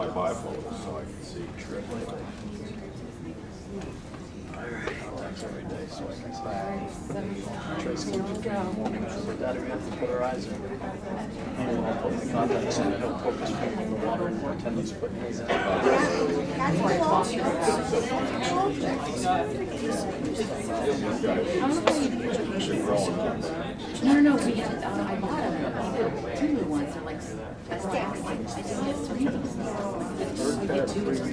my bifocal so I can see. Every day so I can see. Tracy will get in the morning. My daughter has to put her eyes in. Maybe I'll put the contacts in and help focus people in the water and pretend he's putting his in. No, we had, I bought them. Two new ones. They're like stacks. I just get three of them. I get two of them.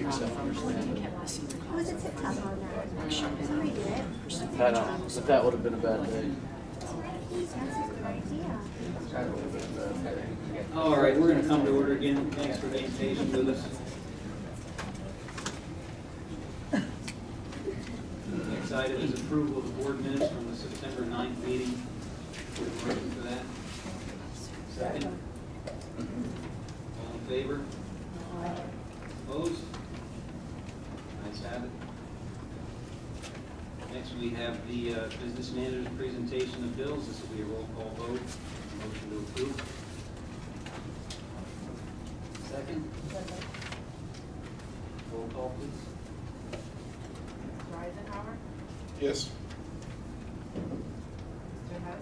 Who was a tip top on that? Somebody did it. But that would have been a bad day. All right, we're going to come to order again. Thanks for being patient with us. Next item is approval of the board minutes from the September 9th meeting. Motion for that. Second. All in favor? Opposed? Ayes have it. Next, we have the business manager's presentation of bills. This will be a roll call vote. Motion to approve. Second. Roll call, please. Eisenhower? Yes. Mr. Hess?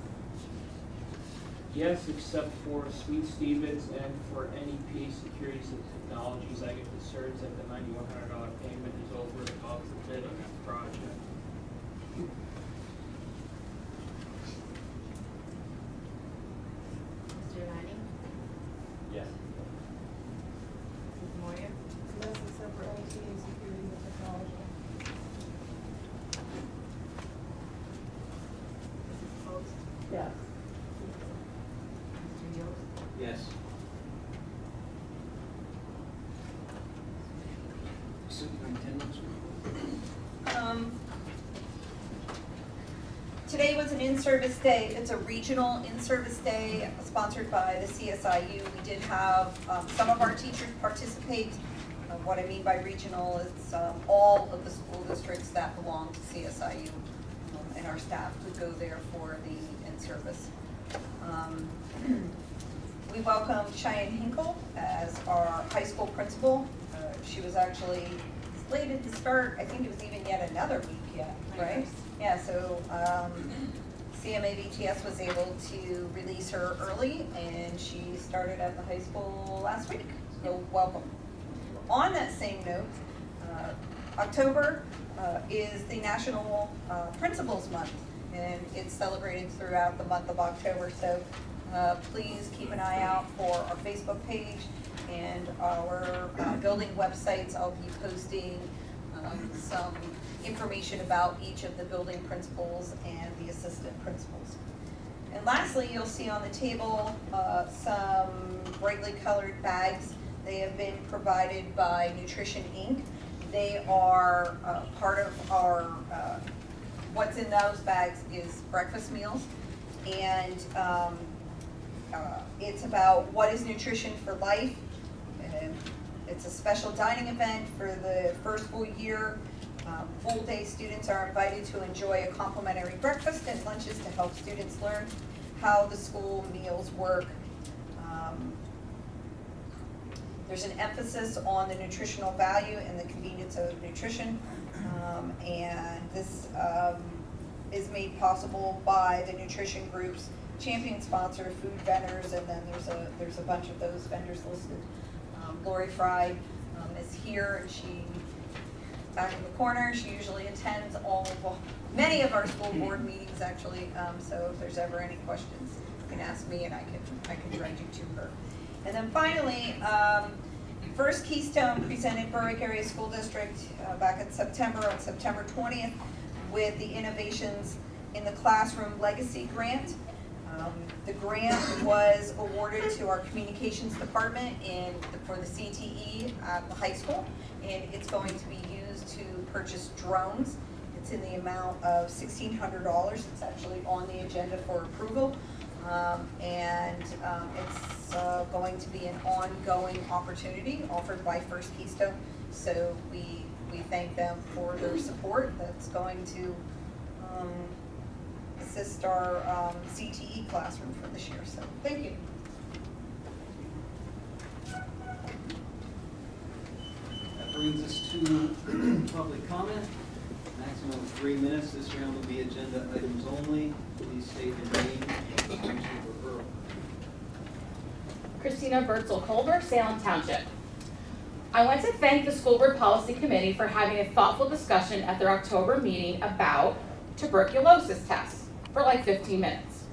Yes, except for Sweet Stevens and for NEP Securities and Technologies. I get the certs that the $9,100 payment is over the cost of bid on that project. Mr. Lanning? Yes. Mrs. Moyer? Yes, except for NEP Security and Technology. Mrs. Post? Yes. Mr. Yost? Yes. Superintendent. Today was an in-service day. It's a regional in-service day sponsored by the CSIU. We did have some of our teachers participate. What I mean by regional is all of the school districts that belong to CSIU and our staff would go there for the in-service. We welcomed Cheyenne Hinkle as our high school principal. She was actually slated to start, I think it was even yet another week yet, right? Yeah, so CMAVTS was able to release her early and she started at the high school last week, so welcome. On that same note, October is the National Principals Month and it's celebrated throughout the month of October, so please keep an eye out for our Facebook page and our building websites. I'll be posting some information about each of the building principals and the assistant principals. And lastly, you'll see on the table some brightly colored bags. They have been provided by Nutrition Inc. They are part of our, what's in those bags is breakfast meals. And it's about what is nutrition for life. It's a special dining event for the first full year. Full day students are invited to enjoy a complimentary breakfast and lunches to help students learn how the school meals work. There's an emphasis on the nutritional value and the convenience of nutrition. And this is made possible by the nutrition group's champion sponsor, food vendors, and then there's a bunch of those vendors listed. Lori Fry is here, and she back in the corner. She usually attends many of our school board meetings actually. So if there's ever any questions, you can ask me, and I can direct you to her. And then finally, First Keystone presented Berwick Area School District back in September, on September 20th, with the Innovations in the Classroom Legacy Grant. The grant was awarded to our communications department for the CTE at the high school, and it's going to be used to purchase drones. It's in the amount of $1,600. It's actually on the agenda for approval, and it's going to be an ongoing opportunity offered by First Keystone. So we thank them for their support. That's going to assist our CTE classroom for this year. So thank you. brings us to public comment. Maximum of 3 minutes. This round will be agenda items only. Please state your name and function for referral. Christina Bertzel-Colbert, Salem Township. I want to thank the School Board Policy Committee for having a thoughtful discussion at their October meeting about tuberculosis tests for like 15 minutes,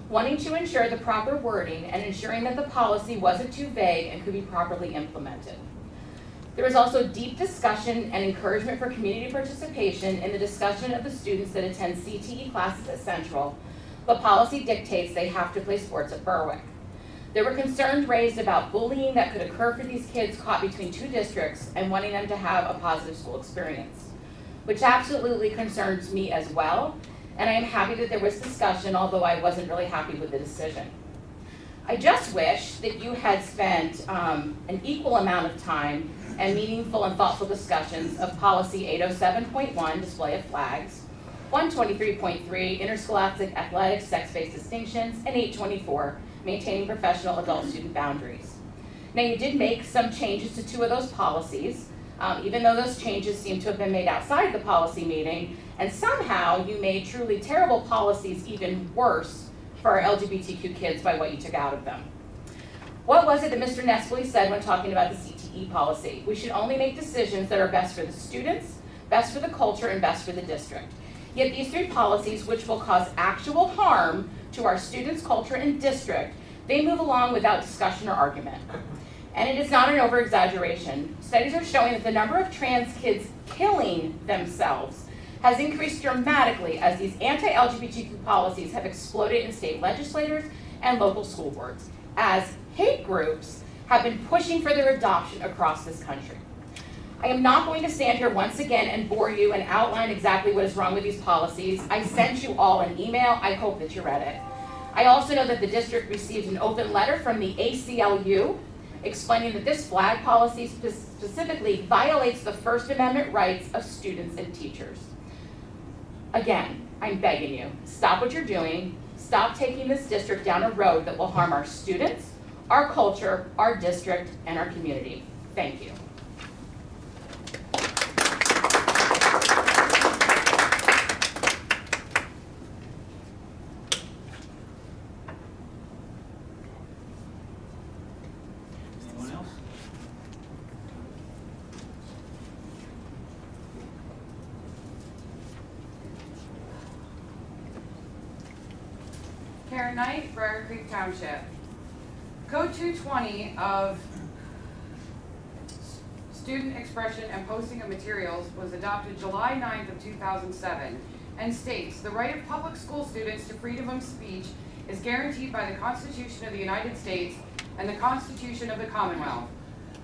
wanting to ensure the proper wording and ensuring that the policy wasn't too vague and could be properly implemented. There was also deep discussion and encouragement for community participation in the discussion of the students that attend CTE classes at Central. The policy dictates they have to play sports at Berwick. There were concerns raised about bullying that could occur for these kids caught between two districts and wanting them to have a positive school experience, which absolutely concerns me as well, and I am happy that there was discussion, although I wasn't really happy with the decision. I just wish that you had spent an equal amount of time and meaningful and thoughtful discussions of policy 807.1, display of flags, 123.3, interscholastic athletics, sex-based distinctions, and 824, maintaining professional adult student boundaries. Now, you did make some changes to 2 of those policies, even though those changes seem to have been made outside the policy meeting, and somehow you made truly terrible policies even worse for our LGBTQ kids by what you took out of them. What was it that Mr. Nestle said when talking about the CTE policy? We should only make decisions that are best for the students, best for the culture, and best for the district. Yet these 3 policies, which will cause actual harm to our students, culture, and district, they move along without discussion or argument. And it is not an over-exaggeration. Studies are showing that the number of trans kids killing themselves has increased dramatically as these anti-LGBTQ policies have exploded in state legislators and local school boards, as hate groups have been pushing for their adoption across this country. I am not going to stand here once again and bore you and outline exactly what is wrong with these policies. I sent you all an email. I hope that you read it. I also know that the district received an open letter from the ACLU explaining that this flag policy specifically violates the First Amendment rights of students and teachers. Again, I'm begging you, stop what you're doing. Stop taking this district down a road that will harm our students, our culture, our district, and our community. Thank you. Anyone else? Karen Knight, Briar Creek Township. Code 220 of Student Expression and Posting of Materials was adopted July 9th of 2007 and states the right of public school students to freedom of speech is guaranteed by the Constitution of the United States and the Constitution of the Commonwealth.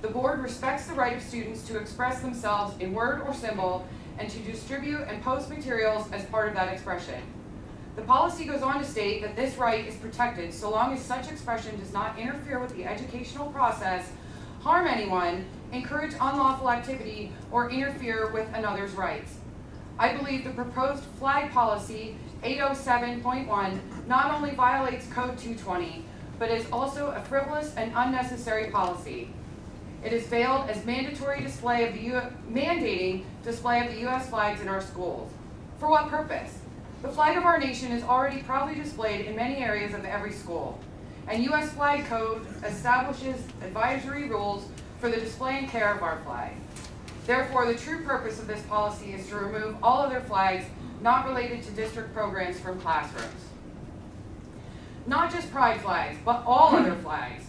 The board respects the right of students to express themselves in word or symbol and to distribute and post materials as part of that expression. The policy goes on to state that this right is protected so long as such expression does not interfere with the educational process, harm anyone, encourage unlawful activity, or interfere with another's rights. I believe the proposed flag policy 807.1 not only violates Code 220, but is also a frivolous and unnecessary policy. It is veiled as mandating display of the U.S. flags in our schools. For what purpose? The flag of our nation is already proudly displayed in many areas of every school, and U.S. Flag Code establishes advisory rules for the display and care of our flag. Therefore, the true purpose of this policy is to remove all other flags not related to district programs from classrooms. Not just pride flags, but all other flags.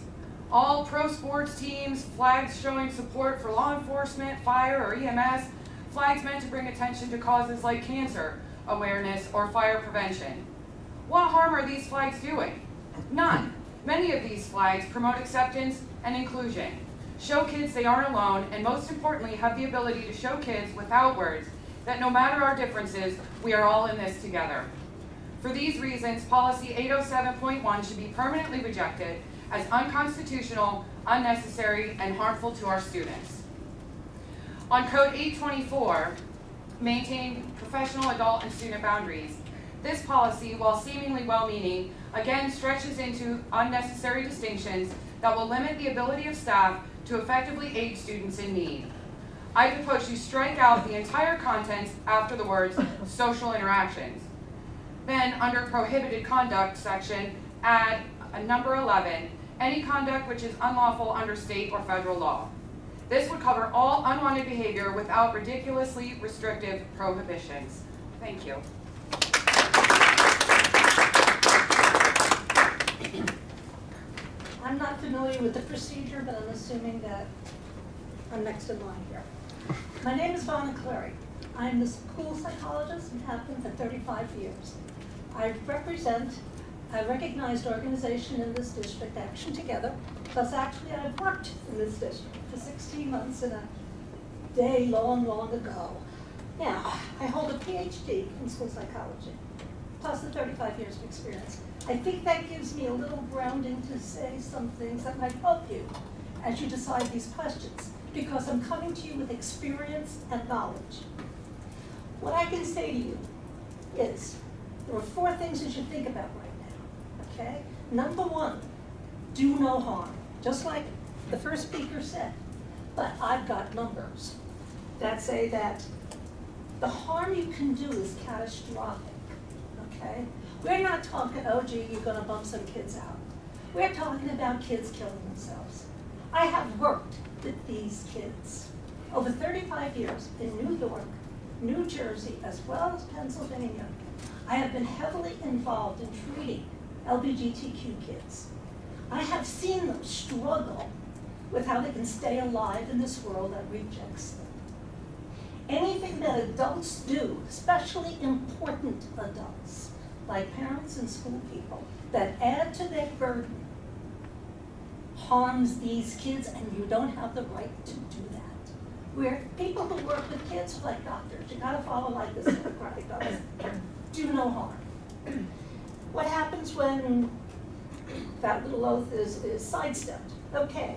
All pro sports teams, flags showing support for law enforcement, fire, or EMS, flags meant to bring attention to causes like cancer awareness or fire prevention. What harm are these flags doing? None. Many of these flags promote acceptance and inclusion, show kids they aren't alone, and most importantly, have the ability to show kids without words that no matter our differences, we are all in this together. For these reasons, policy 807.1 should be permanently rejected as unconstitutional, unnecessary, and harmful to our students. On Code 824, maintain professional, adult, and student boundaries. This policy, while seemingly well-meaning, again stretches into unnecessary distinctions that will limit the ability of staff to effectively aid students in need. I propose you strike out the entire contents after the words social interactions. Then, under prohibited conduct section, add a number 11, any conduct which is unlawful under state or federal law. This would cover all unwanted behavior without ridiculously restrictive prohibitions. Thank you. I'm not familiar with the procedure, but I'm assuming that I'm next in line here. My name is Vonna Clary. I'm the school psychologist and have been for 35 years. I represent a recognized organization in this district, Action Together, plus actually I've worked in this district for 16 months in a day long ago. Now, I hold a PhD in school psychology, plus the 35 years of experience. I think that gives me a little grounding to say some things that might help you as you decide these questions, because I'm coming to you with experience and knowledge. What I can say to you is, there are 4 things you should think about right now, okay? Number 1, do no harm, just like the first speaker said. But I've got numbers that say that the harm you can do is catastrophic, okay? We're not talking, oh gee, you're gonna bump some kids out. We're talking about kids killing themselves. I have worked with these kids over 35 years in New York, New Jersey, as well as Pennsylvania. I have been heavily involved in treating LGBTQ kids. I have seen them struggle with how they can stay alive in this world that rejects them. Anything that adults do, especially important adults, like parents and school people, that add to their burden, harms these kids, and you don't have the right to do that. Where people who work with kids are like doctors, you gotta follow like this Hippocratic oath, do no harm. What happens when that little oath is sidestepped? Okay,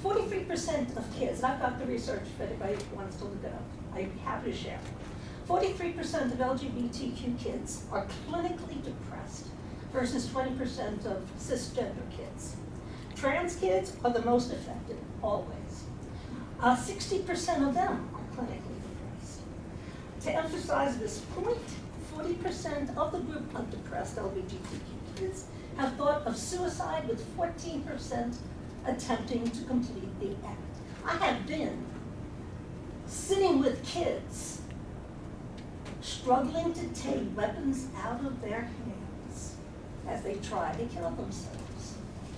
43% of kids, and I've got the research if anybody wants to look it up, I'd be happy to share. 43% of LGBTQ kids are clinically depressed versus 20% of cisgender kids. Trans kids are the most affected, always. 60% of them are clinically depressed. To emphasize this point, 40% of the group of depressed LGBTQ kids have thought of suicide, with 14% attempting to complete the act. I have been sitting with kids struggling to take weapons out of their hands as they try to kill themselves.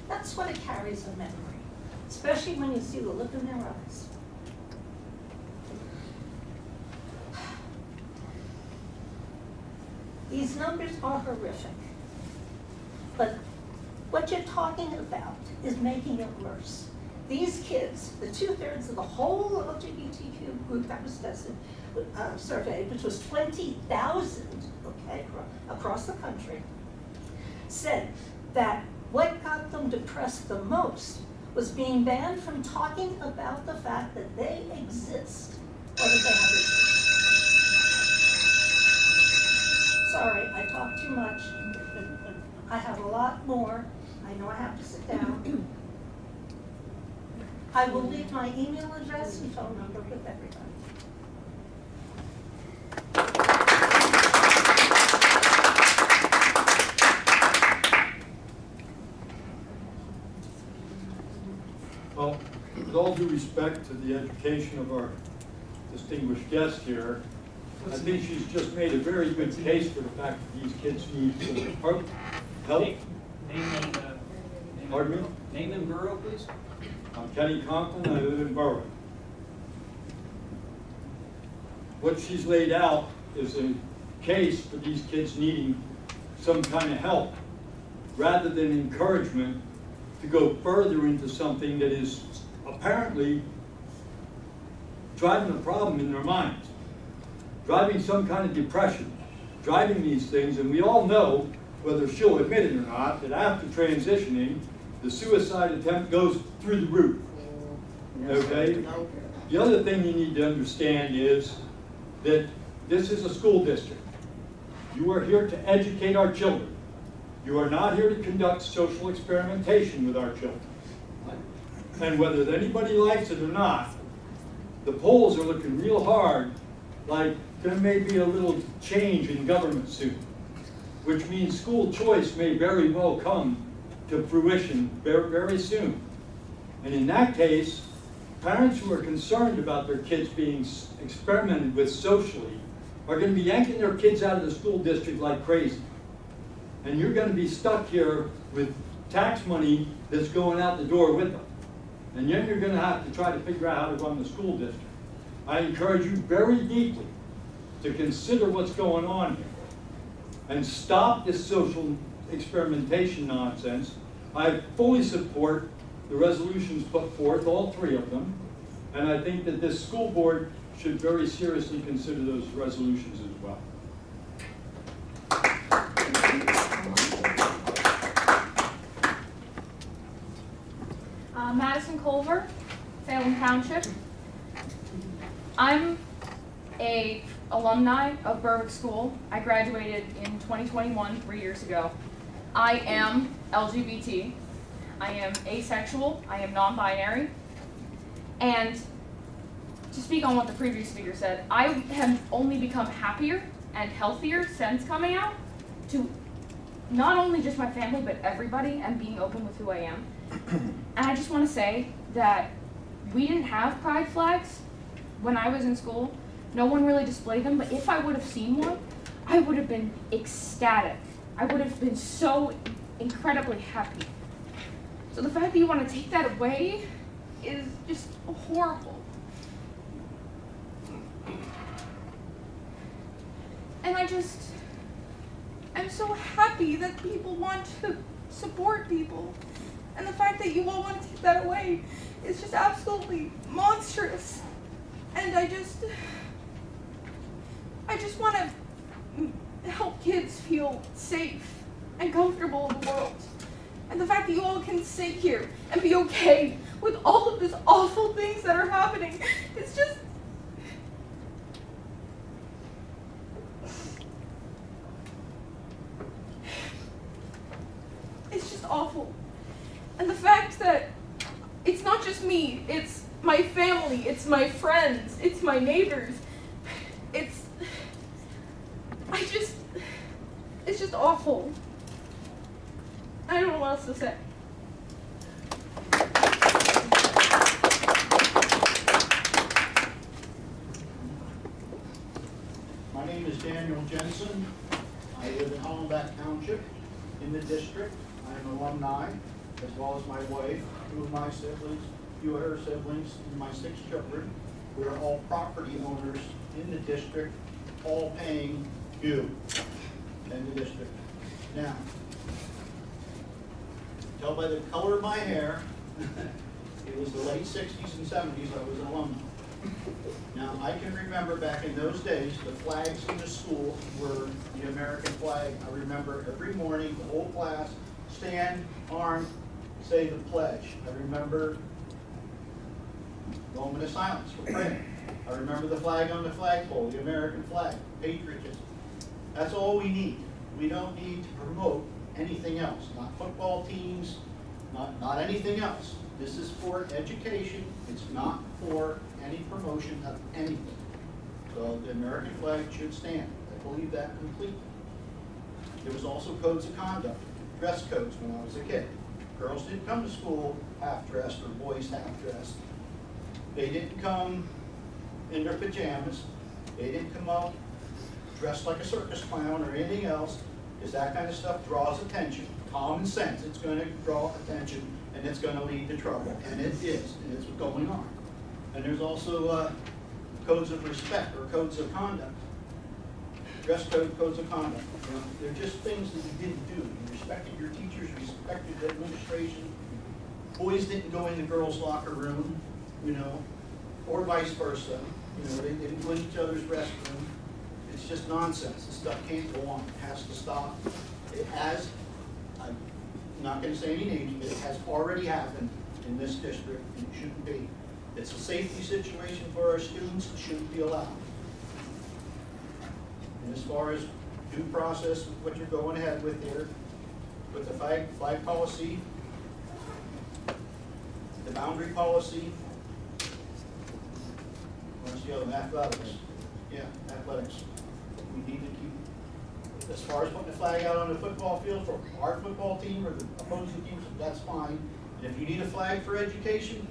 That's what it carries in memory, especially when you see the look in their eyes. These numbers are horrific, but what you're talking about is making it worse. These kids, the 2/3 of the whole LGBTQ group that was tested, surveyed, which was 20,000, okay, across the country, said that what got them depressed the most was being banned from talking about the fact that they exist, or that they have existed. Sorry, I talk too much. I have a lot more. I know I have to sit down. I will leave my email address and phone number with everybody. Well, with all due respect to the education of our distinguished guest here, I think she's just made a very good case for the fact that these kids need some help. Pardon me? Name and borough, please. I'm Kenny Conklin, I live in Berwick. What she's laid out is a case for these kids needing some kind of help, rather than encouragement to go further into something that is apparently driving a problem in their minds, driving some kind of depression, driving these things. And we all know, whether she'll admit it or not, that after transitioning, the suicide attempt goes through the roof, okay? The other thing you need to understand is that this is a school district. You are here to educate our children. You are not here to conduct social experimentation with our children. And whether anybody likes it or not, the polls are looking real hard, like there may be a little change in government soon, which means school choice may very well come to fruition very, very soon. And in that case, parents who are concerned about their kids being experimented with socially are going to be yanking their kids out of the school district like crazy. And you're going to be stuck here with tax money that's going out the door with them. And then you're going to have to try to figure out how to run the school district. I encourage you very deeply to consider what's going on here and stop this social experimentation nonsense. I fully support the resolutions put forth, all three of them, and I think that this school board should very seriously consider those resolutions as well. Madison Culver, Salem Township. I'm a alumni of Berwick School. I graduated in 2021, 3 years ago. I am LGBT. I am asexual. I am non-binary. And to speak on what the previous speaker said, I have only become happier and healthier since coming out to not only just my family, but everybody, and being open with who I am. And I just want to say that we didn't have pride flags when I was in school. No one really displayed them, but if I would have seen one, I would have been ecstatic. I would have been so incredibly happy. So the fact that you want to take that away is just horrible. And I'm so happy that people want to support people. And the fact that you all want to take that away is just absolutely monstrous. And I just want to help kids feel safe and comfortable in the world. And the fact that you all can sit here and be okay with all of these awful things that are happening, it's just... it's just awful. And the fact that it's not just me, it's my family, it's my friends, it's my neighbors, it's just awful. I don't know what else to say. My name is Daniel Jensen. I live in Hollenbach Township in the district. I am an alumni, as well as my wife, two of my siblings, a few of her siblings, and my 6 children. We are all property owners in the district, all paying due in the district. Now, tell by the color of my hair, it was the late 60s and 70s, I was an alumni. Now, I can remember back in those days, the flags in the school were the American flag. I remember every morning, the whole class, stand, armed, say the pledge. I remember moment of silence for prayer. I remember the flag on the flagpole, the American flag, patriotism. That's all we need. We don't need to promote anything else, not football teams, not anything else. This is for education. It's not for any promotion of anything. So the American flag should stand. I believe that completely. There was also codes of conduct, dress codes when I was a kid. Girls didn't come to school half-dressed or boys half-dressed. They didn't come in their pajamas. They didn't come out dressed like a circus clown or anything else, because that kind of stuff draws attention. Common sense, it's going to draw attention, and it's going to lead to trouble, and it is, and it's going on. And there's also codes of respect or codes of conduct. Dress code, codes of conduct. You know, they're just things that you didn't do. You respected your teachers, respected the administration. Boys didn't go in the girls' locker room, you know, or vice versa. You know, they didn't go in each other's restroom. It's just nonsense. This stuff can't go on. It has to stop. It has, I'm not going to say any names, but it has already happened in this district, and it shouldn't be. It's a safety situation for our students. It shouldn't be allowed. And as far as due process, what you're going ahead with here, with the flag policy, the boundary policy, the other one? Athletics. Yeah, athletics. We need to keep, as far as putting the flag out on the football field for our football team or the opposing teams, that's fine. And if you need a flag for education,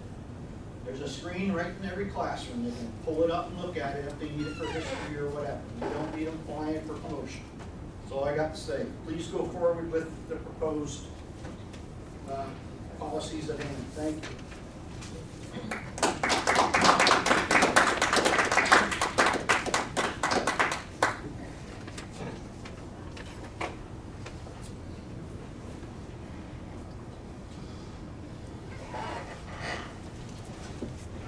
there's a screen right in every classroom. They can pull it up and look at it if they need it for history or whatever. You don't need them flying for promotion. That's all I got to say. Please go forward with the proposed policies at hand. Thank you.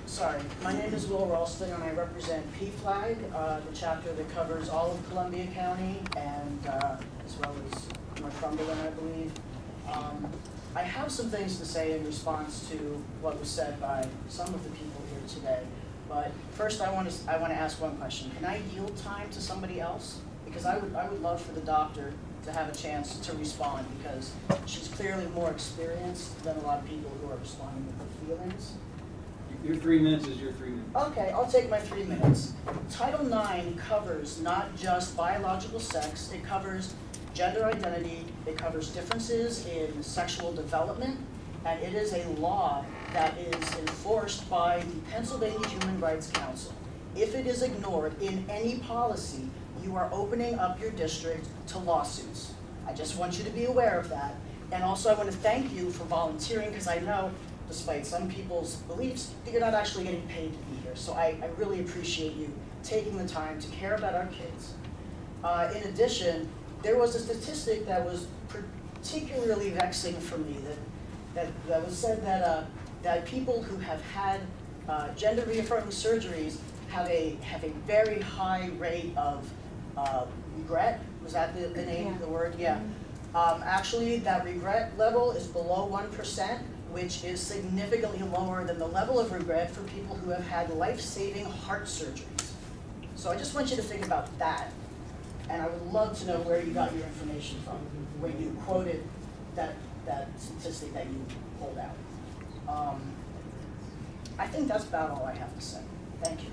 Sorry, my name is Will Ralston and I represent PFLAG, the chapter that covers all of Columbia County and as well as Northumberland, I believe. I have some things to say in response to what was said by some of the people here today, but first I want to ask one question. Can I yield time to somebody else? Because I would love for the doctor to have a chance to respond because she's clearly more experienced than a lot of people who are responding with their feelings. Your 3 minutes is your 3 minutes. Okay, I'll take my 3 minutes. Title IX covers not just biological sex, it covers gender identity, it covers differences in sexual development, and it is a law that is enforced by the Pennsylvania Human Rights Council. If it is ignored in any policy, you are opening up your district to lawsuits. I just want you to be aware of that. And also I want to thank you for volunteering because I know despite some people's beliefs, that you're not actually getting paid to be here. So I really appreciate you taking the time to care about our kids. In addition, there was a statistic that was particularly vexing for me that was said that people who have had gender reaffirming surgeries have a very high rate of regret. Was that the name of the word? Yeah. Actually, that regret level is below 1%. Which is significantly lower than the level of regret for people who have had life-saving heart surgeries. So I just want you to think about that. And I would love to know where you got your information from when you quoted that statistic that you pulled out. I think that's about all I have to say. Thank you.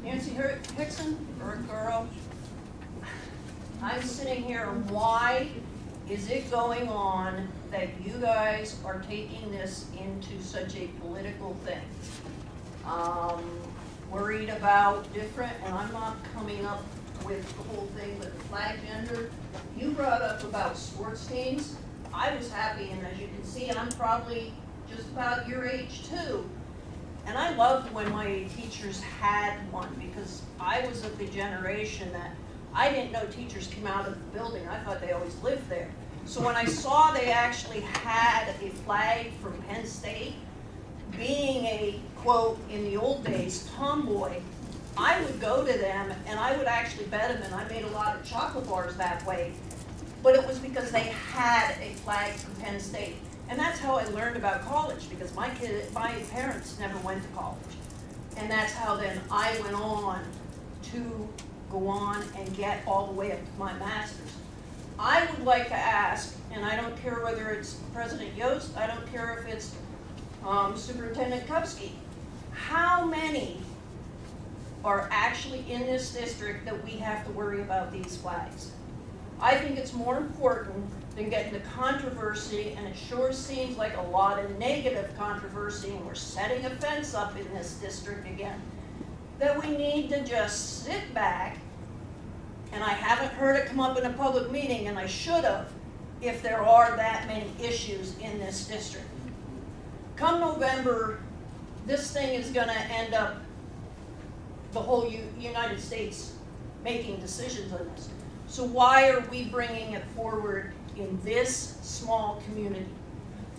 Nancy Hickson, Berwick. I'm sitting here, why is it going on that you guys are taking this into such a political thing? Worried about different, and I'm not coming up with the whole thing with the flag gender. You brought up about sports teams. I was happy, and as you can see, I'm probably just about your age too. And I loved when my teachers had one because I was of the generation that I didn't know teachers came out of the building. I thought they always lived there. So when I saw they actually had a flag from Penn State, being a, quote, in the old days, tomboy, I would go to them and I would actually bet them, and I made a lot of chocolate bars that way. But it was because they had a flag from Penn State. And that's how I learned about college, because my parents never went to college. And that's how then I went on to go on and get all the way up to my master's. I would like to ask, and I don't care whether it's President Yost, I don't care if it's Superintendent Kupski, how many are actually in this district that we have to worry about these flags? I think it's more important than getting the controversy, and it sure seems like a lot of negative controversy, and we're setting a fence up in this district again, that we need to just sit back, and I haven't heard it come up in a public meeting, and I should have, if there are that many issues in this district. Come November, this thing is going to end up the whole United States making decisions on this. So why are we bringing it forward in this small community?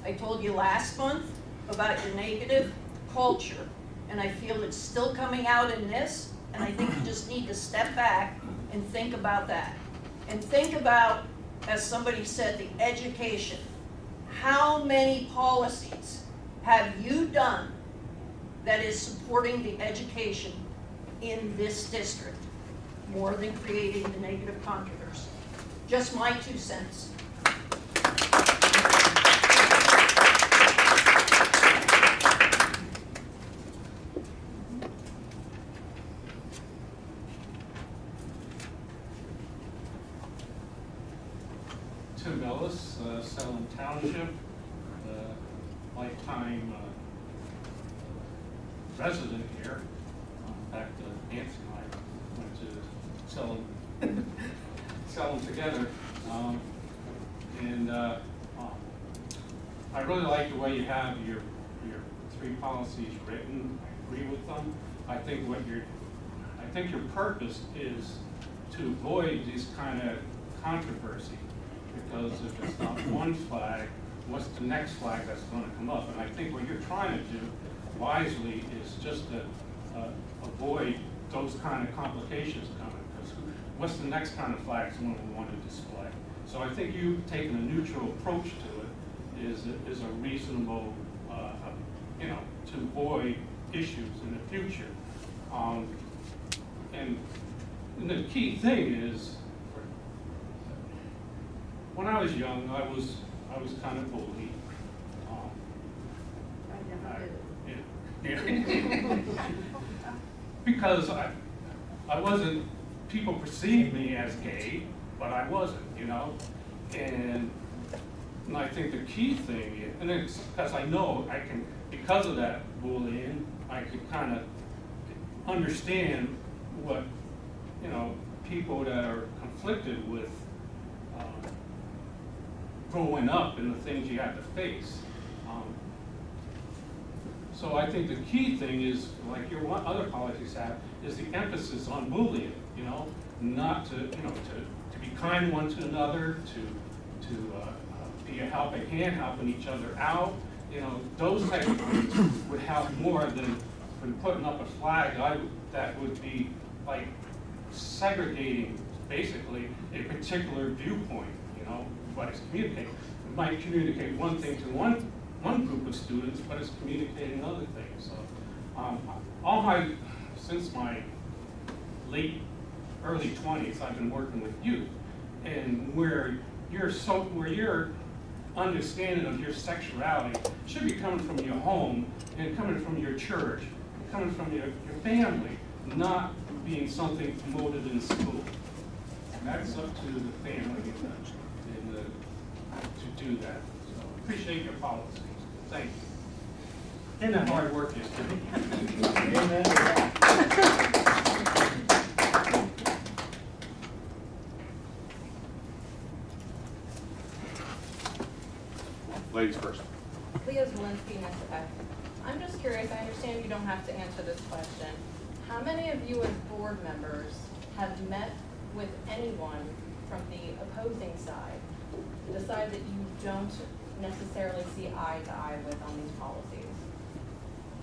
I told you last month about your negative culture, and I feel it's still coming out in this, and I think you just need to step back and think about that. And think about, as somebody said, the education. How many policies have you done that is supporting the education in this district, more than creating the negative controversy? Just my 2 cents. Tim Ellis, Salem Township, lifetime resident here. In fact, Nancy and I went to Salem together. I really like the way you have your 3 policies written. I agree with them. I think your purpose is to avoid this kind of controversy, because if it's not one flag, what's the next flag that's going to come up? And I think what you're trying to do wisely is just to avoid those kind of complications coming, because what's the next kind of flag someone will want to display? So I think you taking a neutral approach to it is a reasonable, to avoid issues in the future. And the key thing is, when I was young, I was kind of bullied. Because I wasn't, people perceived me as gay, but I wasn't, and I think the key thing is, and it's because I know I can, because of that bullying, I can kind of understand what, people that are conflicted with growing up and the things you have to face. So I think the key thing is, like your other policies have, is the emphasis on bullying, not to, to be kind one to another, to be a helping hand, helping each other out. Those type of things would help more than putting up a flag that would be like segregating basically a particular viewpoint, what it's communicating. It might communicate one thing to one group of students, but it's communicating other things. So since my early 20s, I've been working with youth, and where your understanding of your sexuality should be coming from your home and coming from your church, coming from your family, not being something promoted in school. And that's up to the family to do that. So appreciate your policies. Thank you. And the hard work is to be. Amen. Ladies first. Leah Zielinski, NSF. I'm just curious, I understand you don't have to answer this question. How many of you as board members have met with anyone from the opposing side, decide that you don't necessarily see eye to eye with on these policies?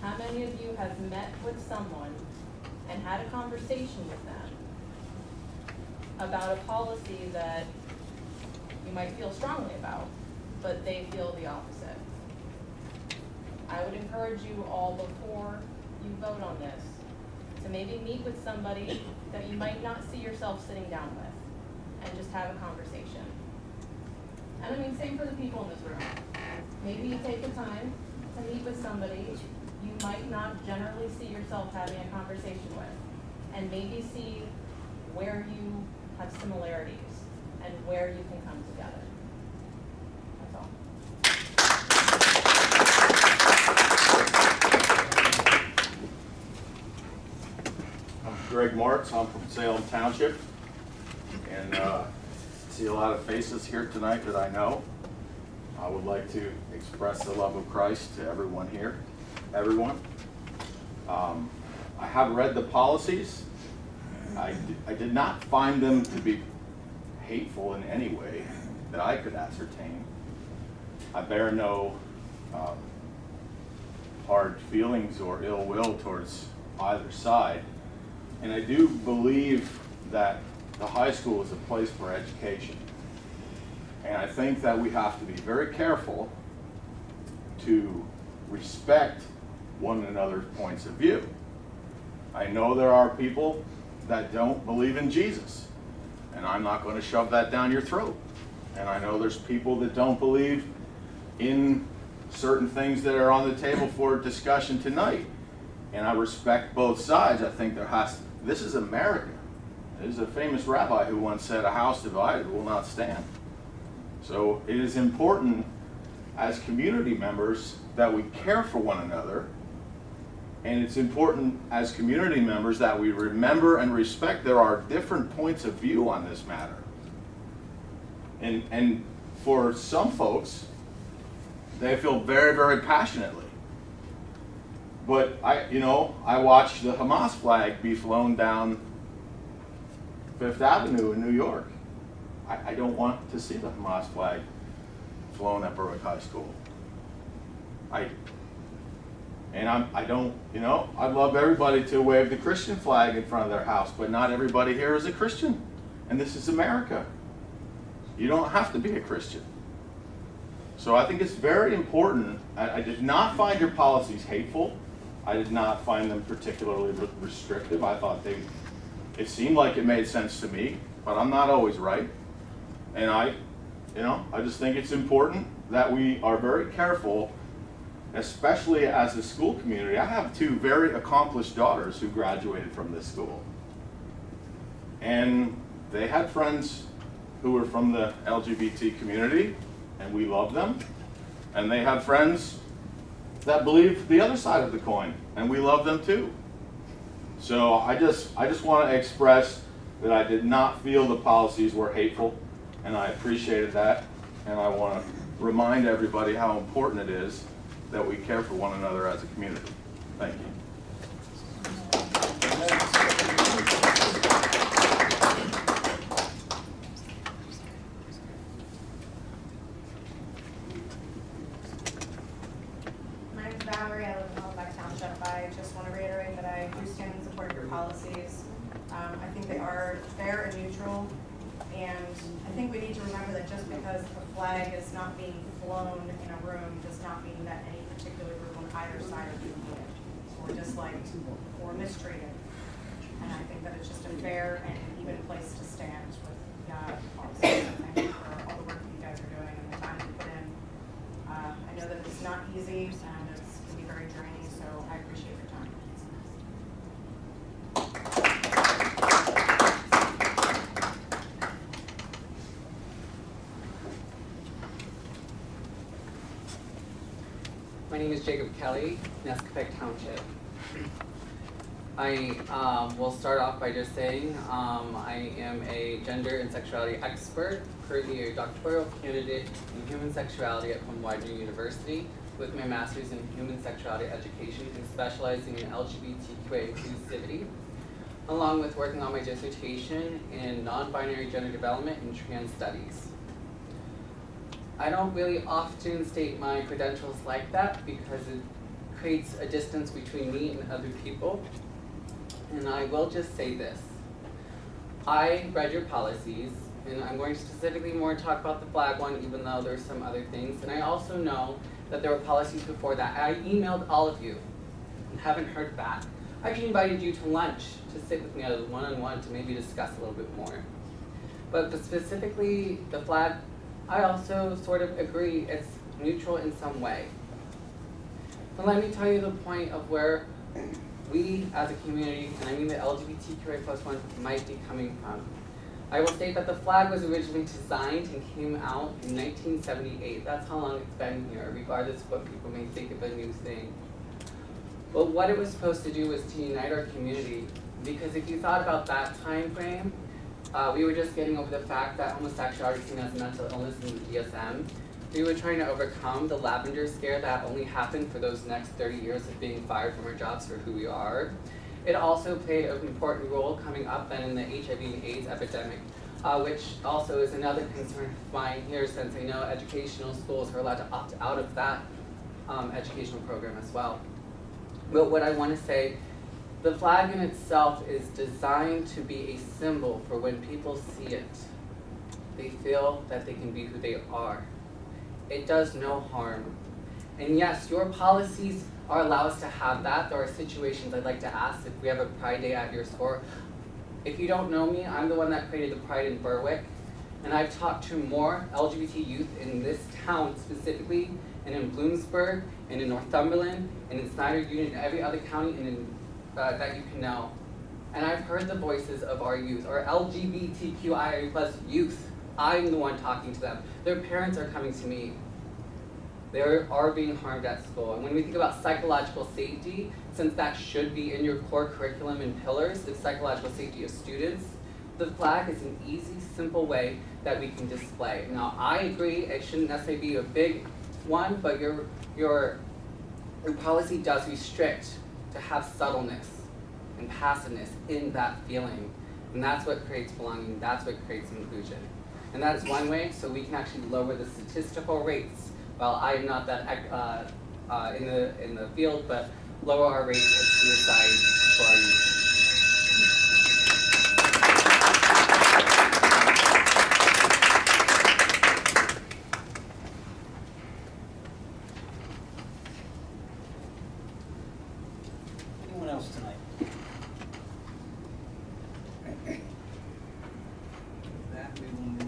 How many of you have met with someone and had a conversation with them about a policy that you might feel strongly about, but they feel the opposite? I would encourage you all, before you vote on this, to maybe meet with somebody that you might not see yourself sitting down with and just have a conversation. And I mean, same for the people in this room. Maybe you take the time to meet with somebody you might not generally see yourself having a conversation with, and maybe see where you have similarities and where you can come together. That's all. I'm Greg Martz. I'm from Salem Township, and see a lot of faces here tonight that I know. I would like to express the love of Christ to everyone here. Everyone. I have read the policies. I did not find them to be hateful in any way that I could ascertain. I bear no hard feelings or ill will towards either side. And I do believe that the high school is a place for education. And I think that we have to be very careful to respect one another's points of view. I know there are people that don't believe in Jesus, and I'm not going to shove that down your throat. And I know there's people that don't believe in certain things that are on the table for discussion tonight. And I respect both sides. I think this is America. There's a famous rabbi who once said, "A house divided will not stand." So it is important as community members that we care for one another, and it's important as community members that we remember and respect there are different points of view on this matter. And for some folks, they feel very, very passionately. But I watched the Hamas flag be flown down Fifth Avenue in New York. I don't want to see the Hamas flag flown at Berwick High School. I'd love everybody to wave the Christian flag in front of their house, but not everybody here is a Christian. And this is America. You don't have to be a Christian. So I think it's very important. I did not find your policies hateful. I did not find them particularly restrictive. I thought it seemed like it made sense to me, but I'm not always right. And I just think it's important that we are very careful, especially as a school community. I have two very accomplished daughters who graduated from this school. And they had friends who were from the LGBT community, and we love them. And they have friends that believe the other side of the coin, and we love them too. So I just want to express that I did not feel the policies were hateful, and I appreciated that. And I want to remind everybody how important it is that we care for one another as a community. Thank you. My name's Valerie. I live in Halifax Township. I just want to reiterate that I do stand in support of your policies. I think they are fair and neutral. And I think we need to remember that just because a flag is not being flown in a room does not mean that any particular group on either side are being hit or disliked or mistreated. And I think that it's just a fair and even place to stand with policies. Thank you for all the work that you guys are doing and the time you put in. I know that it's not easy and it can be very draining, so I appreciate your time. My name is Jacob Kelly, Nescapic Township. I will start off by just saying I am a gender and sexuality expert, currently a doctoral candidate in human sexuality at Widener University with my master's in human sexuality education and specializing in LGBTQA inclusivity, along with working on my dissertation in non-binary gender development and trans studies. I don't really often state my credentials like that because it creates a distance between me and other people. And I will just say this. I read your policies, and I'm going to specifically more talk about the flag one, even though there's some other things. And I also know that there were policies before that. I emailed all of you and haven't heard back. I actually invited you to lunch to sit with me at a one-on-one to maybe discuss a little bit more. But specifically, the flag, I also sort of agree it's neutral in some way. But let me tell you the point of where we as a community, and I mean the LGBTQA+ one, might be coming from. I will state that the flag was originally designed and came out in 1978. That's how long it's been here, regardless of what people may think of a new thing. But what it was supposed to do was to unite our community. Because if you thought about that time frame, we were just getting over the fact that homosexuality is seen as a mental illness in the DSM. We were trying to overcome the lavender scare that only happened for those next 30 years of being fired from our jobs for who we are. It also played an important role coming up then in the HIV and AIDS epidemic, which also is another concern of mine here, since I know educational schools are allowed to opt out of that educational program as well. But what I want to say, the flag in itself is designed to be a symbol for when people see it, they feel that they can be who they are. It does no harm. And yes, your policies allow us to have that. There are situations I'd like to ask if we have a Pride Day at your store. If you don't know me, I'm the one that created the Pride in Berwick. And I've talked to more LGBT youth in this town specifically, and in Bloomsburg, and in Northumberland, and in Snyder Union, and every other county and in, that you can know. And I've heard the voices of our youth, our LGBTQIA+ youth. I'm the one talking to them. Their parents are coming to me. They are being harmed at school. And when we think about psychological safety, since that should be in your core curriculum and pillars, the psychological safety of students, the flag is an easy, simple way that we can display. Now, I agree it shouldn't necessarily be a big one, but your policy does restrict to have subtleness and passiveness in that feeling. And that's what creates belonging, that's what creates inclusion. And that is one way, so we can actually lower the statistical rates. While I'm not that in the field, but lower our rates of suicide for our youth. Anyone else tonight? With that, we will move on.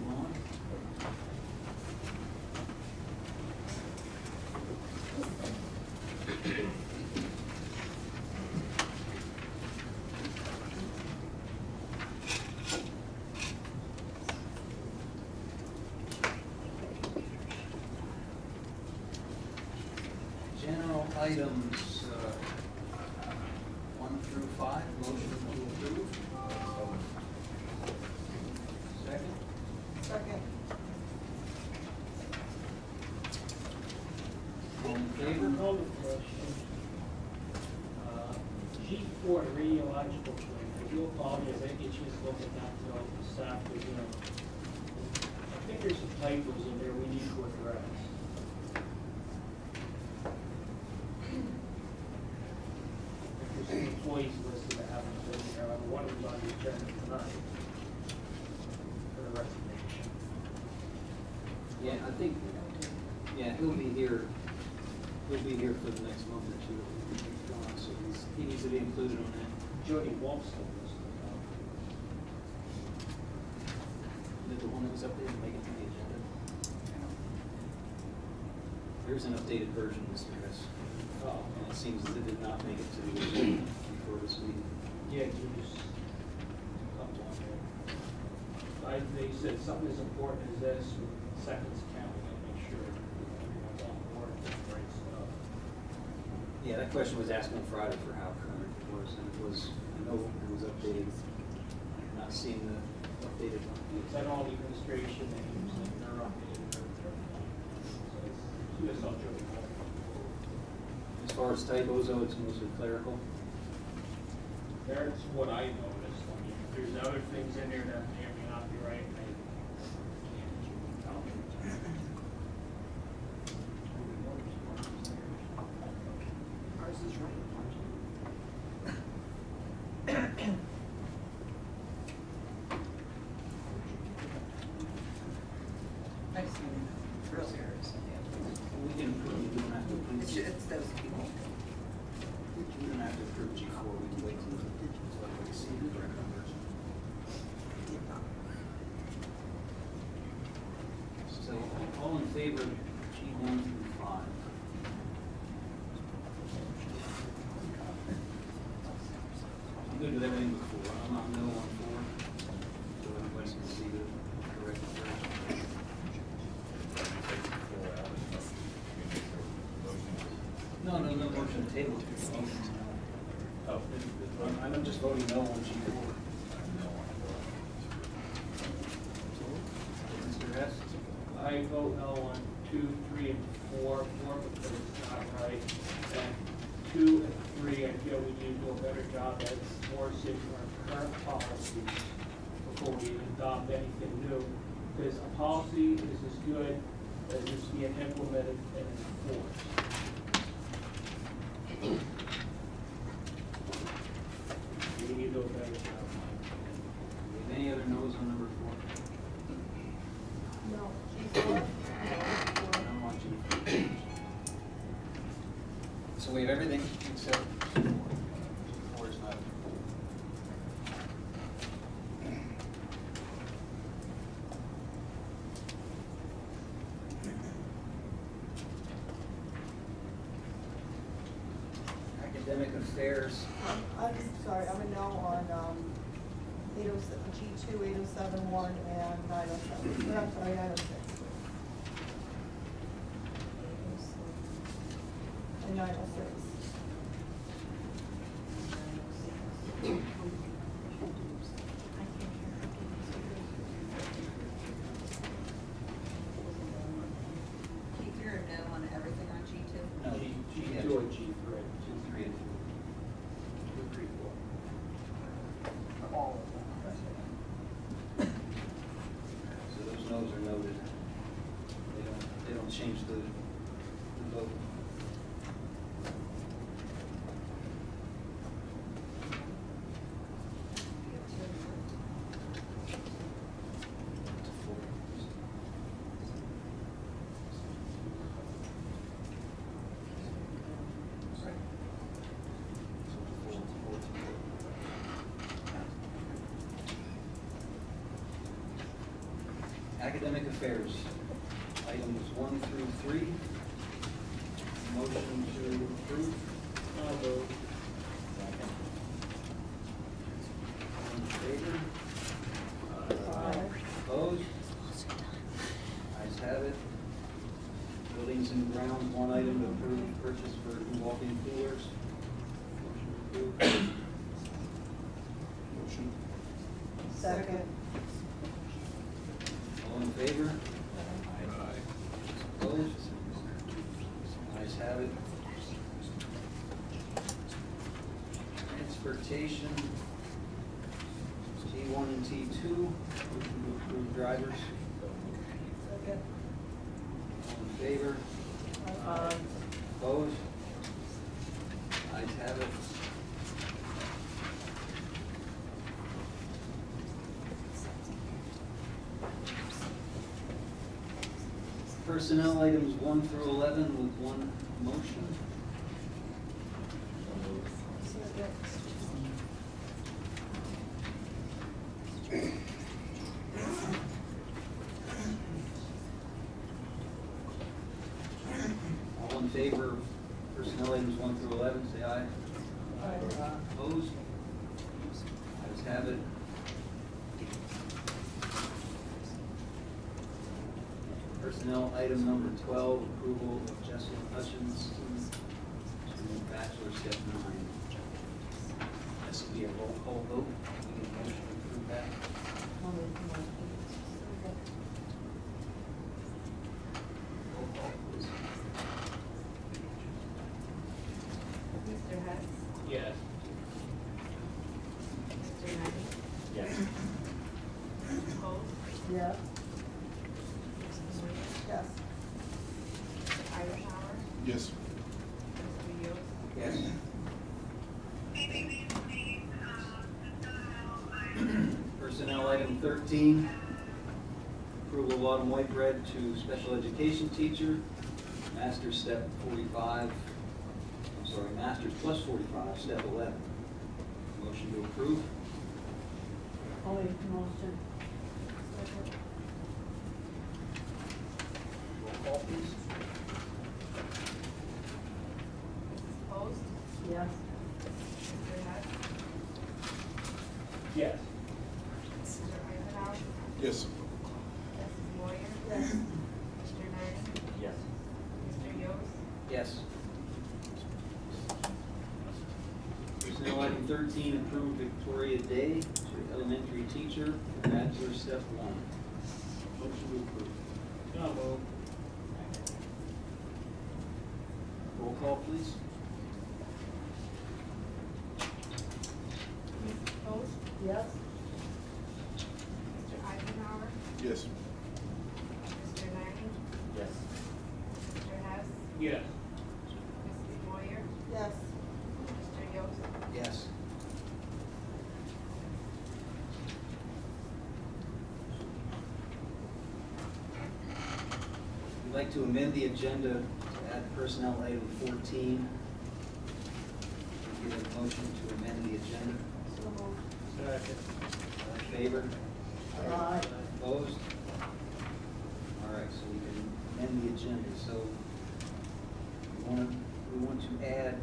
General items 1 through 5, motion to approve. Second? Second. All in favor? Another question. G4 radiological plan, I do apologize, I get you just looking down to all the staff, but I think there's some typos in there we need to address. There's some employees listed that haven't been here, I one of them's on the agenda tonight for the resignation. Yeah, I think, yeah, he'll be here for the next month or two. So he needs to be included on that. Jody Walston was The one that was up there to make it to the agenda. There's an updated version, Mr. Hess. Oh. And it seems that it did not make it to the agenda before this meeting. Yeah, you just comes on there. They said something as important as this, with seconds count, we gotta make sure everyone's on board with the right stuff. Yeah, that question was asked on Friday for how current it was, and it was, I know it was updated. I'm not seeing the updated one. It's at all the administration, they use it, they're updated, so it's all Jody. As far as typos, though, it's mostly clerical. That's what I noticed. I mean, there's other things in there that may or may not be right. Ours is right. I've seen earlier. We can approve, we don't have to approve. It's those people. We don't have to approve G4, we can wait till we see the correct numbers. So, all in favor of G1 through 5? I'm good with everything before, I'm not no on 4. So everybody can see the correct numbers. No motion to table. Oh, I'm just voting no on G4. Mr. Hess? I vote no on 2, 3, and 4, 4 because it's not right, and 2 and 3, I feel we need to do a better job at enforcing our current policies before we adopt anything new, because a policy is as good as it's being implemented and enforced. We need to do a better job. Any other no's on number 4? No. I'm watching. So we have everything except 4. 4 is not. Academic affairs. I'm sorry, I'm a no on G2, 807.1, and 907, or I'm sorry, 906. And 906. Keith, you're a no on everything on G2? No, G2 or G3. G3 and 2. 3, 4. All of them. So those no's are noted. They don't change the vote. Academic affairs, items 1 through 3. Motion to approve. I'll vote. All in favor? Opposed? Ayes have it. Buildings and grounds, one item to approve purchase for new walk-in coolers. Motion approved. Motion. Second. All in favor? Opposed? Ayes have it. Transportation, T1 and T2, motion to approve drivers. Second. All in favor? Opposed? Ayes have it. Personnel items 1 through 11 with one motion. All in favor of personnel items 1 through 11, say aye. Opposed? Ayes have it. Personnel item number 12, approval of Jessica Hutchins to bachelor step 9. This will be a roll call vote. We can motion to approve that. Roll call, please. Mr. Hess? Yes. Mr. Knight? Yes. Mrs. Cole? Yeah. Mrs. Williams? Yes. Mr. Eisenhower? Yes. Mr. Yields? Yes. Personnel item 13, approval of autumn white bread to special education teacher, master's step 45, I'm sorry, master's plus 45, step 11. Motion to approve. I'll make the motion. Roll call, please. Mrs. Post? Yes. Mr. Hess? Yes. Mr. Eisenhower? Yes. Mrs. Moyer? Yes. Mr. Knight? Yes. Mr. Yields? Yes. Personnel item 13, approve Victoria Day to elementary teacher, bachelor step 1. Motion to approve. I'll vote. Roll call, please. Mrs. Post? Yes. Mr. Eisenhower? Yes. Mr. Knight? Yes. Mr. Hess? Yes. Mrs. Moyer? Yes. Mr. Yields? Yes. We'd like to amend the agenda to add personnel item 14. Get a motion to amend the agenda. So moved. Second. All in favor? Aye. Opposed? All right, so we can amend the agenda. So we want to add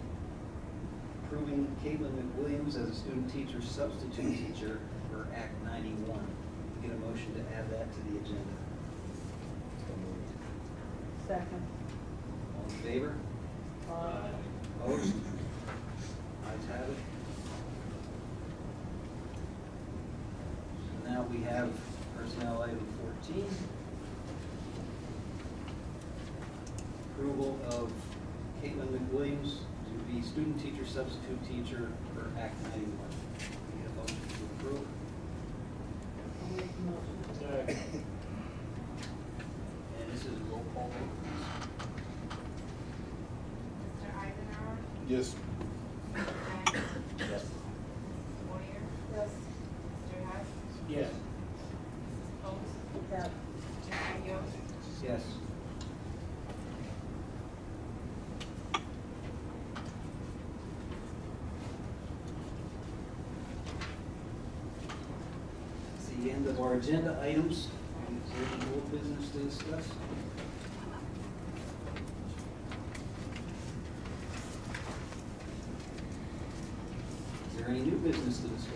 approving Caitlin McWilliams as a student teacher substitute teacher for Act 91. Get a motion to add that to the agenda. Second. All in favor? Opposed? Ayes have it. So now we have personnel item 14. Approval of Caitlin McWilliams to be student teacher substitute teacher for Act 91. Need a motion to approve? I'll make the motion. And this is a roll call vote. Mr. Eisenhower? Yes. Yes. Moyer? Yes. Mr. Hess? Yes. Holmes? Yes. Mr. Trujillo? Yes. That's the end of our agenda items. Is there any more business to discuss? Is there any new business to discuss?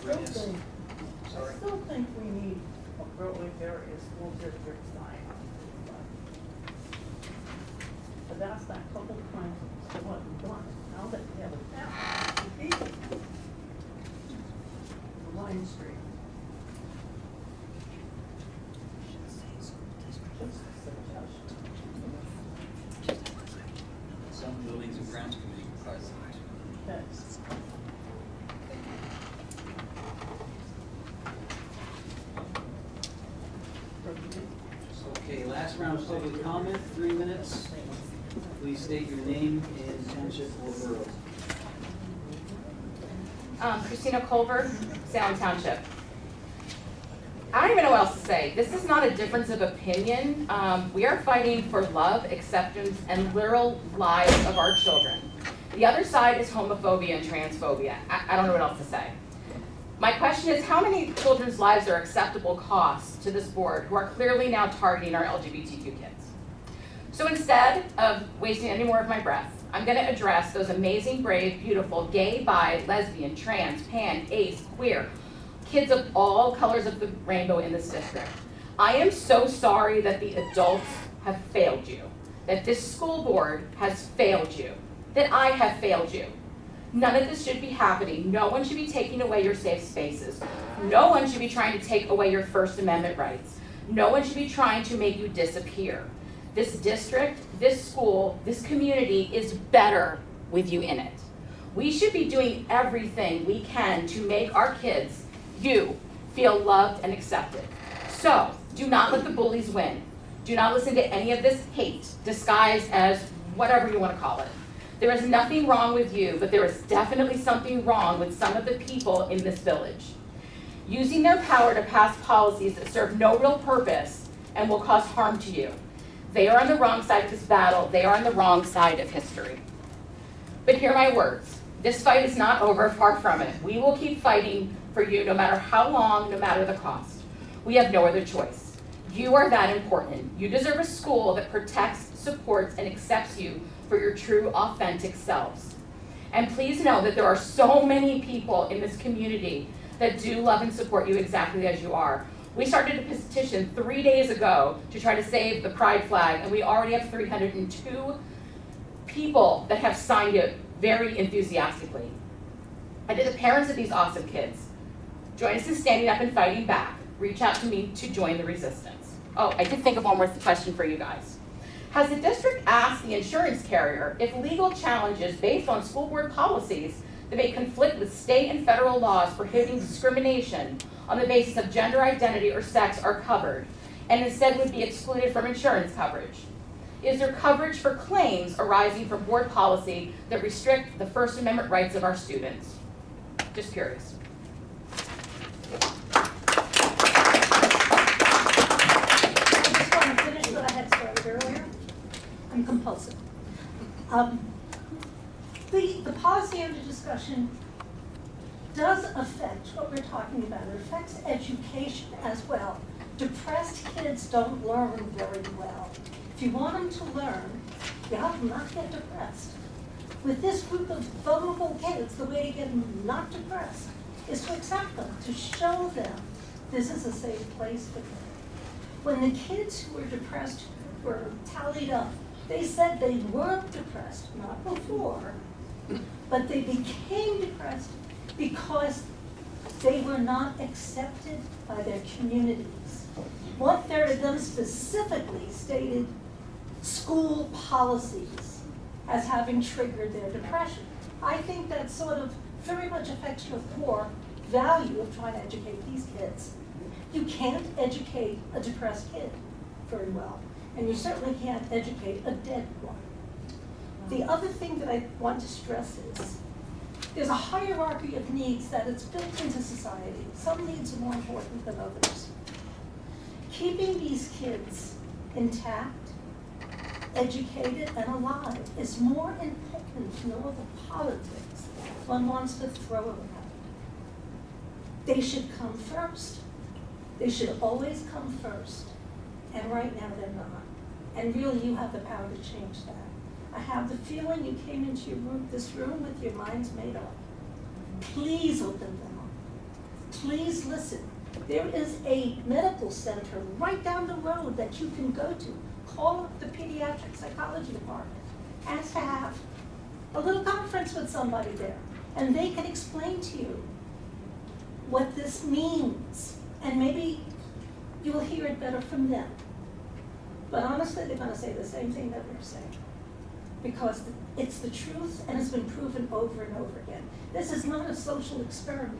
I still think we need a Berwick area school district sign on this. But that's that couple times it wasn't done. Now that we have a town, it's easy. Line Street. Just a suggestion. Some buildings and grounds committee requires that. Yes. Okay, last round of public comment, 3 minutes. Please state your name and township or borough. Christina Culver, Salem Township. I don't even know what else to say. This is not a difference of opinion. We are fighting for love, acceptance, and literal lives of our children. The other side is homophobia and transphobia. I don't know what else to say. My question is, how many children's lives are acceptable costs to this board who are clearly now targeting our LGBTQ kids? So instead of wasting any more of my breath, I'm going to address those amazing, brave, beautiful, gay, bi, lesbian, trans, pan, ace, queer, kids of all colors of the rainbow in this district. I am so sorry that the adults have failed you, that this school board has failed you, that I have failed you. None of this should be happening. No one should be taking away your safe spaces. No one should be trying to take away your First Amendment rights. No one should be trying to make you disappear. This district, this school, this community is better with you in it. We should be doing everything we can to make our kids, you, feel loved and accepted. So, do not let the bullies win. Do not listen to any of this hate disguised as whatever you want to call it. There is nothing wrong with you, but there is definitely something wrong with some of the people in this village. Using their power to pass policies that serve no real purpose and will cause harm to you. They are on the wrong side of this battle. They are on the wrong side of history. But hear my words. This fight is not over, far from it. We will keep fighting for you no matter how long, no matter the cost. We have no other choice. You are that important. You deserve a school that protects, supports, and accepts you for your true, authentic selves. And please know that there are so many people in this community that do love and support you exactly as you are. We started a petition 3 days ago to try to save the pride flag, and we already have 302 people that have signed it very enthusiastically. And to the parents of these awesome kids, join us in standing up and fighting back. Reach out to me to join the resistance. Oh, I did think of one more question for you guys. Has the district asked the insurance carrier if legal challenges based on school board policies that may conflict with state and federal laws prohibiting discrimination on the basis of gender identity or sex are covered, and instead would be excluded from insurance coverage? Is there coverage for claims arising from board policy that restrict the First Amendment rights of our students? Just curious. What I had started earlier. I'm compulsive. The policy under discussion does affect what we're talking about. It affects education as well. Depressed kids don't learn very well. If you want them to learn, you have them not get depressed. With this group of vulnerable kids, the way to get them not depressed is to accept them, to show them this is a safe place for them. When the kids who were depressed were tallied up, they said they weren't depressed, not before, but they became depressed because they were not accepted by their communities. One third of them specifically stated school policies as having triggered their depression. I think that sort of very much affects your core value of trying to educate these kids. You can't educate a depressed kid very well, and you certainly can't educate a dead one. The other thing that I want to stress is there's a hierarchy of needs that is built into society. Some needs are more important than others. Keeping these kids intact, educated, and alive is more important than all the politics one wants to throw around. They should come first. They should always come first. And right now they're not. And really you have the power to change that. I have the feeling you came into this room with your minds made up. Please open them up. Please listen. There is a medical center right down the road that you can go to. Call up the pediatric psychology department. Ask to have a little conference with somebody there. And they can explain to you what this means. And maybe you'll hear it better from them. But honestly, they're going to say the same thing that we're saying. Because it's the truth and it's been proven over and over again. This is not a social experiment.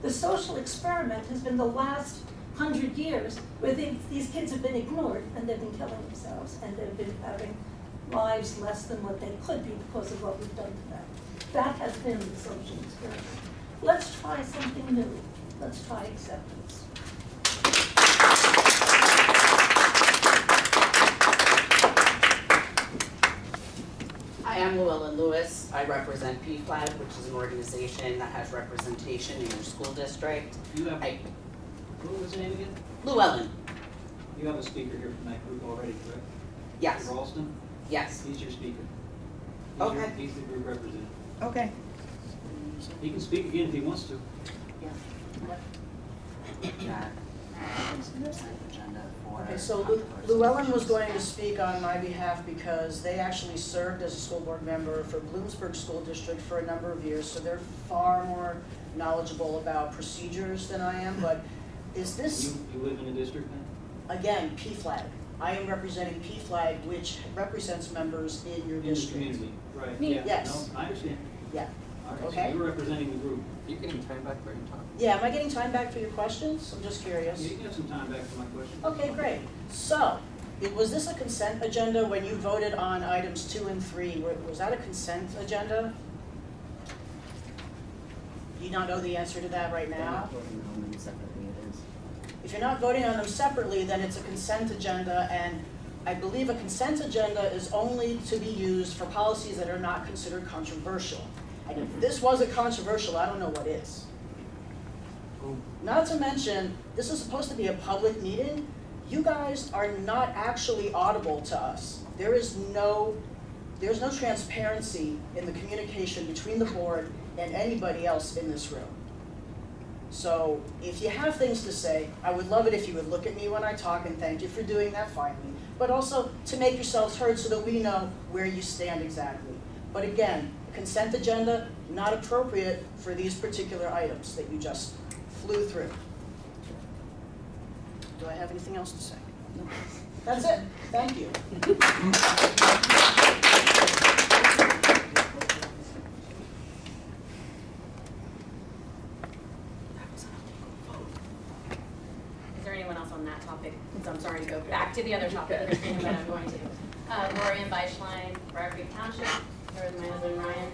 The social experiment has been the last 100 years where these kids have been ignored and they've been killing themselves and they've been having lives less than what they could be because of what we've done to them. That has been the social experiment. Let's try something new. Let's try acceptance. Hi, I'm Llewellyn Lewis. I represent PFLAG, which is an organization that has representation in your school district. You have, what was the name again? Llewellyn. You have a speaker here from that group already, correct? Yes. Mr. Ralston? Yes. He's your speaker. Okay. He's the group representative. Okay. He can speak again if he wants to. Okay, so Llewellyn was going to speak on my behalf because they actually served as a school board member for Bloomsburg School District for a number of years, so they're far more knowledgeable about procedures than I am, but is this... You live in the district then? Again, PFLAG. I am representing PFLAG, which represents members in your district. In the community, right. Me, yeah. yes. No, I understand. Yeah. All right, Okay. so you're representing the group. You can time back for your talk. Yeah, am I getting time back for your questions? I'm just curious. Yeah, you can have some time back for my question. Okay, great. So, was this a consent agenda when you voted on items 2 and 3? Was that a consent agenda? You not know the answer to that right now? If you're not voting on them separately, then it's a consent agenda, and I believe a consent agenda is only to be used for policies that are not considered controversial. And if this wasn't controversial, I don't know what is. Not to mention, this is supposed to be a public meeting. You guys are not actually audible to us. There's no transparency in the communication between the board and anybody else in this room. So if you have things to say, I would love it if you would look at me when I talk, and thank you for doing that finally. But also to make yourselves heard so that we know where you stand exactly. But again, a consent agenda, not appropriate for these particular items that you just flew through. Do I have anything else to say? No. That's it. Thank you. Is there anyone else on that topic? Because I'm sorry to go back to the other topic, Christine, but I'm going to. Lori and Beischlein, Berwick Township, here with my husband Ryan.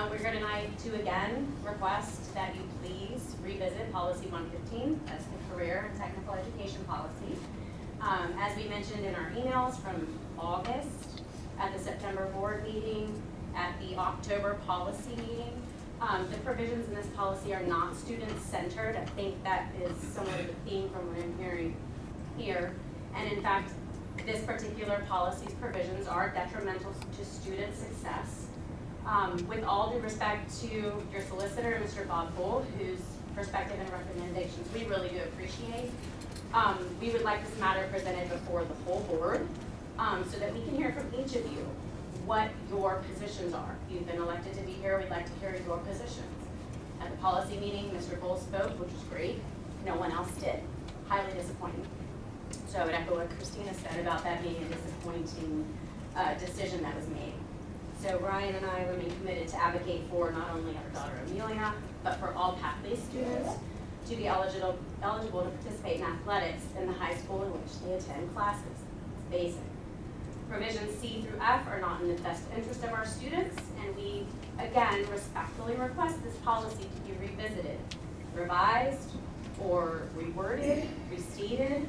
We're here tonight to again request that you please revisit Policy 115, that's the career and technical education policy. As we mentioned in our emails from August, at the September board meeting, at the October policy meeting, the provisions in this policy are not student-centered. I think that is somewhat of a theme from what I'm hearing here. And in fact, This particular policy's provisions are detrimental to student success. With all due respect to your solicitor, Mr. Bob Bull, whose perspective and recommendations we really do appreciate, we would like this matter presented before the whole board so that we can hear from each of you what your positions are. You've been elected to be here, we'd like to hear your positions. At the policy meeting, Mr. Bull spoke, which was great. No one else did. Highly disappointing. So I would echo what Christina said about that being a disappointing decision that was made. So Ryan and I remain committed to advocate for not only our daughter Amelia, but for all pathway students to be eligible to participate in athletics in the high school in which they attend classes. It's basic. Provisions C through F are not in the best interest of our students, and we, again, respectfully request this policy to be revisited, revised, or reworded, restated.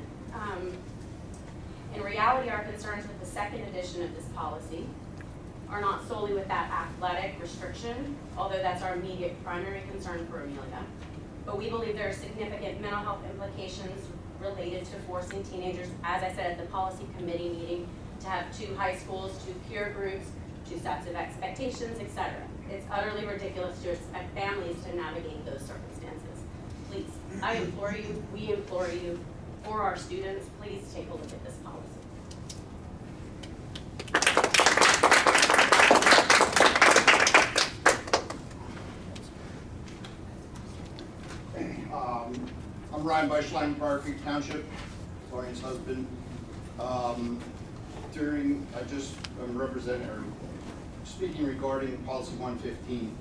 In reality, our concerns with the second edition of this policy are not solely with that athletic restriction, although that's our immediate primary concern for Amelia. But we believe there are significant mental health implications related to forcing teenagers, as I said at the policy committee meeting, to have 2 high schools, 2 peer groups, 2 sets of expectations, etc. It's utterly ridiculous to expect families to navigate those circumstances. Please, I implore you, we implore you, for our students, please take a look at this policy. I'm Ryan Beischlein, Berwick Township, Florian's husband. I'm representing or speaking regarding policy 115.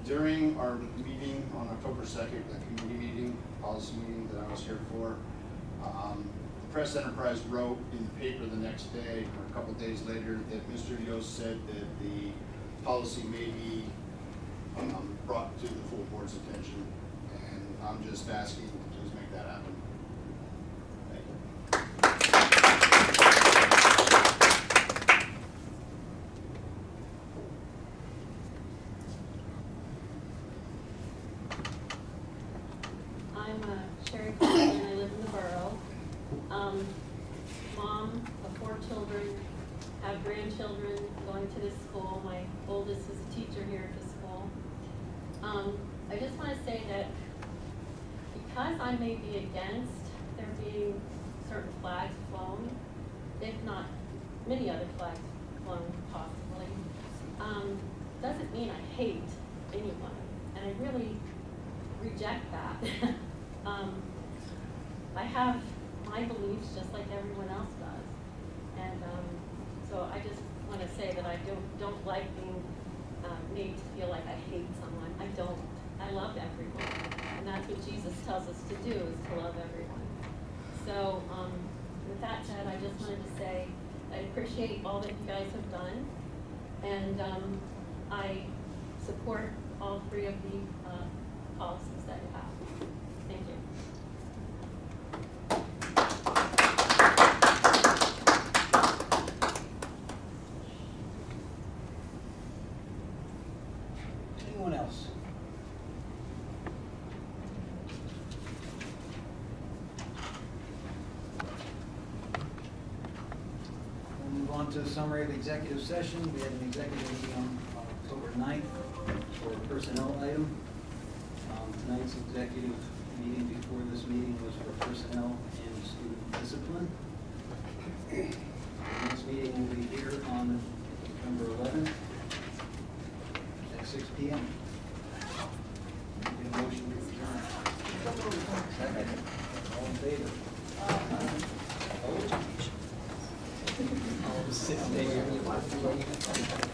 During our meeting on October 2nd, the committee meeting, policy meeting that I was here for, the Press Enterprise wrote in the paper the next day or a couple days later that Mr. Yost said that the policy may be brought to the full board's attention. I'm just asking to please make that happen. Thank you. I'm Sherry Cole, and I live in the borough. Mom of 4 children, have grandchildren going to this school. My oldest is a teacher here at the school. I just want to say that because I may be against there being certain flags flown, if not many other flags flown possibly, doesn't mean I hate anyone, and I really reject that. I have my beliefs just like everyone else does, and so I just want to say that I don't like being made to feel like I hate someone. I don't. I love everyone, and that's what Jesus tells us to do, is to love everyone. So with that said, I just wanted to say I appreciate all that you guys have done, and I support all 3 of the policies that you have. Thank you. Anyone else? We'll move on to the summary of executive session. We had an executive meeting on October 9th for a personnel item. Tonight's executive meeting before this meeting was for personnel and student discipline. The next meeting will be here on November 11th at 6 p.m. Need a motion to adjourn. Second. All in favor? Opposed? All sit there.